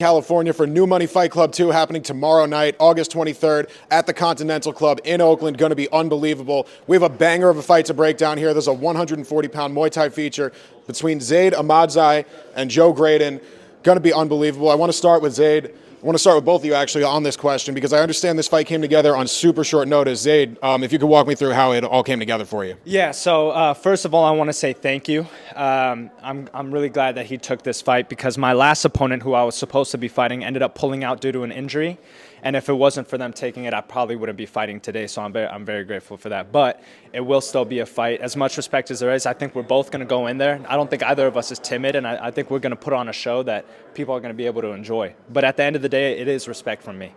California for New Money Fight Club 2 happening tomorrow night, August 23rd at the Continental Club in Oakland. Going to be unbelievable. We have a banger of a fight to break down here. There's a 140-pound Muay Thai feature between Zaid, Ahmadzai, and Joe Graydon. Going to be unbelievable. I want to start with Zaid. I want to start with both of you actually on this question because I understand this fight came together on super short notice. Zaid, if you could walk me through how it all came together for you. Yeah, so first of all, I want to say thank you. I'm really glad that he took this fight because my last opponent who I was supposed to be fighting ended up pulling out due to an injury. And if it wasn't for them taking it, I probably wouldn't be fighting today. So I'm very grateful for that. But it will still be a fight. As much respect as there is, I think we're both going to go in there. I don't think either of us is timid, and I think we're going to put on a show that people are going to be able to enjoy. But at the end of the day, it is respect from me.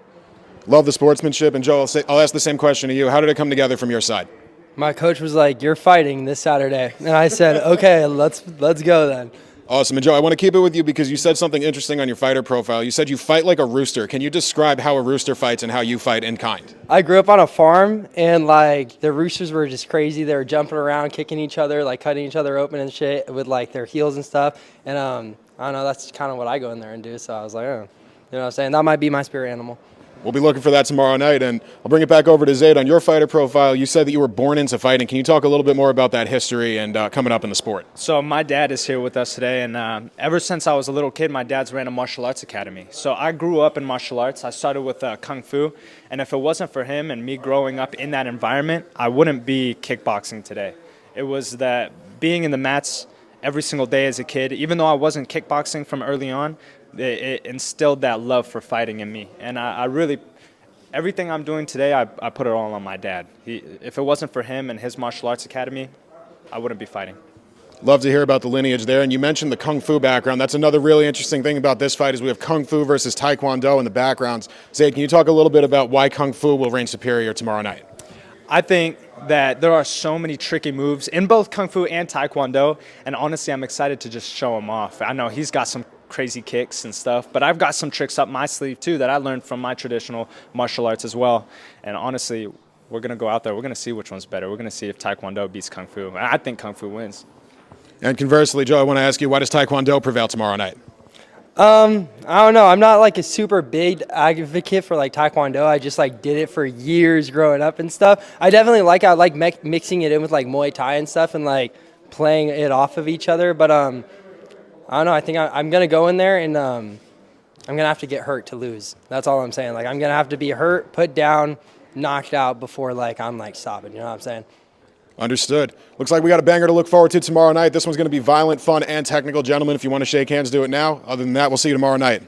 Love the sportsmanship. And Joe, I'll ask the same question to you. How did it come together from your side? My coach was like, "You're fighting this Saturday," and I said, "Okay, let's go then." Awesome. And Joe, I want to keep it with you because you said something interesting on your fighter profile. You said you fight like a rooster. Can you describe how a rooster fights and how you fight in kind? I grew up on a farm, and like the roosters were just crazy. They were jumping around, kicking each other, like cutting each other open and shit with like their heels and stuff. And I don't know, that's kind of what I go in there and do. So I was like, oh, you know what I'm saying? That might be my spirit animal. We'll be looking for that tomorrow night. And I'll bring it back over to Zaid. On your fighter profile, you said that you were born into fighting. Can you talk a little bit more about that history and coming up in the sport? So my dad is here with us today, and ever since I was a little kid, my dad's ran a martial arts academy. So I grew up in martial arts. I started with Kung Fu, and if it wasn't for him and me growing up in that environment, I wouldn't be kickboxing today. It was that being in the mats every single day as a kid, even though I wasn't kickboxing from early on, it instilled that love for fighting in me. And I really... Everything I'm doing today, I put it all on my dad. If it wasn't for him and his martial arts academy, I wouldn't be fighting. Love to hear about the lineage there. And you mentioned the Kung Fu background. That's another really interesting thing about this fight is we have Kung Fu versus Taekwondo in the backgrounds. Zaid, can you talk a little bit about why Kung Fu will reign superior tomorrow night? I think that there are so many tricky moves in both Kung Fu and Taekwondo, and honestly, I'm excited to just show him off. I know he's got some crazy kicks and stuff, but I've got some tricks up my sleeve too that I learned from my traditional martial arts as well. And honestly, we're going to go out there. We're going to see which one's better. We're going to see if Taekwondo beats Kung Fu. I think Kung Fu wins. And conversely, Joe, I want to ask you, why does Taekwondo prevail tomorrow night? I don't know. I'm not like a super big advocate for like Taekwondo. I just like did it for years growing up and stuff. I like mixing it in with like Muay Thai and stuff and like playing it off of each other. But I don't know. I think I'm going to go in there and I'm going to have to get hurt to lose. That's all I'm saying. Like I'm going to have to be hurt, put down, knocked out before like I'm like stopping. You know what I'm saying? Understood. Looks like we got a banger to look forward to tomorrow night. This one's going to be violent, fun, and technical. Gentlemen, if you want to shake hands, do it now. Other than that, we'll see you tomorrow night.